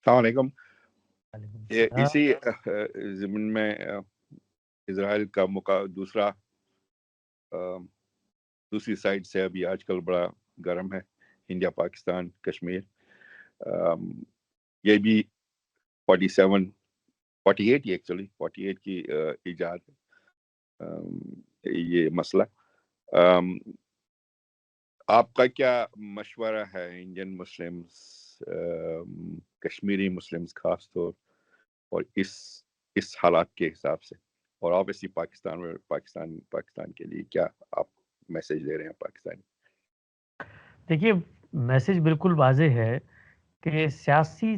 अस्सलाम वालेकुम। वालेकुम इसी सलाम। ज़िम्न में इज़राइल का दूसरी साइड से अभी आजकल बड़ा गर्म है, इंडिया, पाकिस्तान, कश्मीर। अम, ये भी 47 48 ही एक्चुअली 48 की इजाद है, ये मसला। अम, आपका क्या मशवरा है इंडियन मुस्लिम्स, कश्मीरी मुस्लिम्स खास तौर और इस हालात के हिसाब से, और ऑब्वियसली पाकिस्तान के लिए क्या आप मैसेज दे रहे हैं पाकिस्तान? देखिए, मैसेज बिल्कुल वाज़ेह है कि सियासी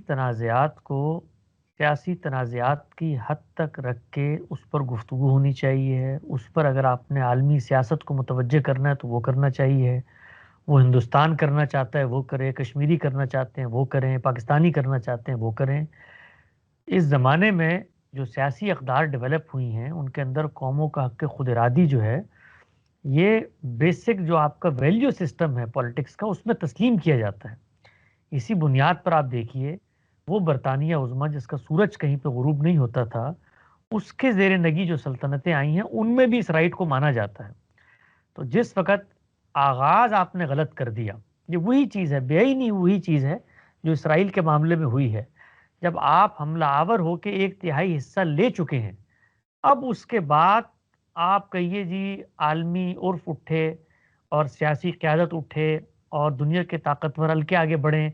तनाज़ात की हद तक रख के उस पर गुफ्तगू होनी चाहिए। उस पर अगर आपने आलमी सियासत को मुतवज्जे करना है तो वो करना चाहिए। वो हिंदुस्तान करना चाहता है वो करे, कश्मीरी करना चाहते हैं वो करें, पाकिस्तानी करना चाहते हैं वो करें। इस ज़माने में जो सियासी अक़दार डेवलप हुई हैं उनके अंदर कौमों का हक़ खुद इरादी जो है, ये बेसिक जो आपका वैल्यू सिस्टम है पॉलिटिक्स का, उसमें तस्लीम किया जाता है। इसी बुनियाद पर आप देखिए, वो बरतानिया उज़्मा जिसका सूरज कहीं पे ग़ुरूब नहीं होता था, उसके ज़ेर नगी जो सल्तनतें आई हैं उनमें भी इस राइट को माना जाता है। तो जिस वक़्त आगाज़ आपने गलत कर दिया, ये वही चीज़ है, बेईनी वही चीज़ है जो इसराइल के मामले में हुई है। जब आप हमलावर होके 1/3 हिस्सा ले चुके हैं, अब उसके बाद आप कहिए जी आलमी उर्फ उठे और सियासी क़यादत उठे और दुनिया के ताकतवर हल्के आगे बढ़ें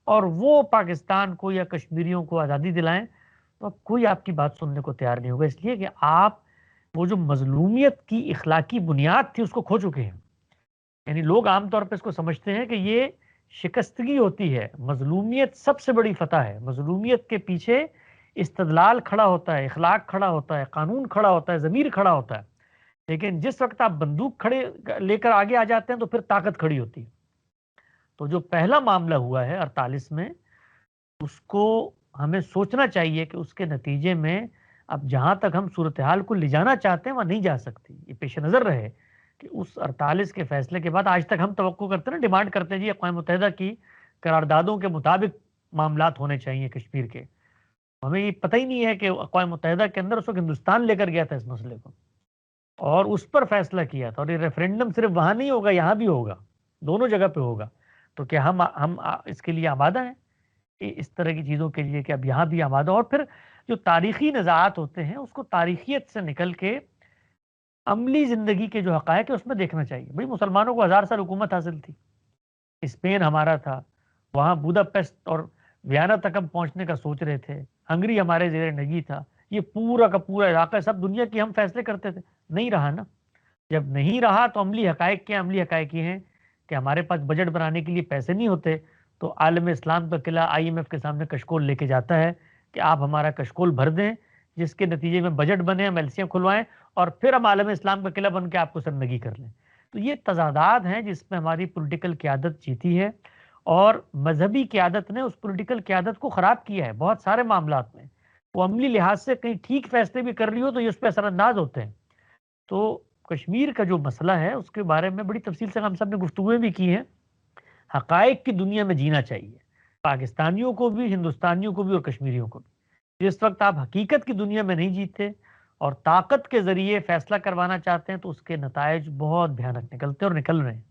और वो पाकिस्तान को या कश्मीरियों को आज़ादी दिलाएं, तो अब कोई आपकी बात सुनने को तैयार नहीं होगा, इसलिए कि आप वो जो मजलूमियत की इखलाकी बुनियाद थी उसको खो चुके हैं। यानी लोग आमतौर पर इसको समझते हैं कि ये शिकस्तगी होती है, मजलूमियत सबसे बड़ी फतह है। मजलूमियत के पीछे इस्तदलाल खड़ा होता है, इखलाक खड़ा होता है, कानून खड़ा होता है, ज़मीर खड़ा होता है। लेकिन जिस वक्त आप बंदूक खड़े लेकर आगे आ जाते हैं तो फिर ताकत खड़ी होती है। तो जो पहला मामला हुआ है 48 में, उसको हमें सोचना चाहिए कि उसके नतीजे में अब जहां तक हम सूरत हाल को ले जाना चाहते हैं वहां नहीं जा सकती। ये पेश नज़र रहे कि उस 48 के फैसले के बाद आज तक हम तवक्को करते हैं ना, डिमांड करते हैं जी अक़वाम मुत्तहिदा की करारदादों के मुताबिक मामलात होने चाहिए कश्मीर के। हमें ये पता ही नहीं है कि अक़वाम मुत्तहिदा के अंदर उस वक्त हिंदुस्तान लेकर गया था इस मसले को और उस पर फैसला किया था, और ये रेफरेंडम सिर्फ वहां नहीं होगा, यहाँ भी होगा, दोनों जगह पे होगा। तो क्या हम इसके लिए आमादा हैं इस तरह की चीज़ों के लिए कि अब यहाँ भी आमादा? और फिर जो तारीखी निज़ात होते हैं उसको तारीखियत से निकल के अमली ज़िंदगी के जो हक़ाइक़ है उसमें देखना चाहिए। भाई मुसलमानों को 1000 साल हुकूमत हासिल थी, स्पेन हमारा था, वहाँ बुदापेस्ट और वियना तक हम पहुँचने का सोच रहे थे, हंगरी हमारे ज़ेर नगी था, ये पूरा का पूरा इलाका सब दुनिया की हम फैसले करते थे, नहीं रहा ना। जब नहीं रहा तो अमली हक़ाइक़ क्या? अमली हक़ाइक़ ये हैं कि हमारे पास बजट बनाने के लिए पैसे नहीं होते, तो आलम इस्लाम का किला IMF के सामने कशकोल लेके जाता है कि आप हमारा कशकोल भर दें, जिसके नतीजे में बजट बने, हम एलसियाँ खुलवाएँ और फिर हम आलम इस्लाम का किला बन के आपको सरनगी कर लें। तो ये तज़ादात हैं जिसमें हमारी पॉलिटिकल क़यादत जीती है और मज़हबी क़यादत ने उस पॉलिटिकल क़यादत को ख़राब किया है बहुत सारे मामलात में। वो अमली लिहाज से कहीं ठीक फैसले भी कर रही हो तो ये उस पे असरअंदाज होते हैं। तो कश्मीर का जो मसला है उसके बारे में बड़ी तफसील से हम सब ने गुफ्तगूएँ भी की हैं। हक़ाइक़ की दुनिया में जीना चाहिए, पाकिस्तानियों को भी, हिंदुस्तानियों को भी और कश्मीरियों को भी। जिस वक़्त आप हकीकत की दुनिया में नहीं जीते और ताकत के ज़रिए फ़ैसला करवाना चाहते हैं तो उसके नताइज बहुत भयानक निकलते हैं और निकल रहे हैं।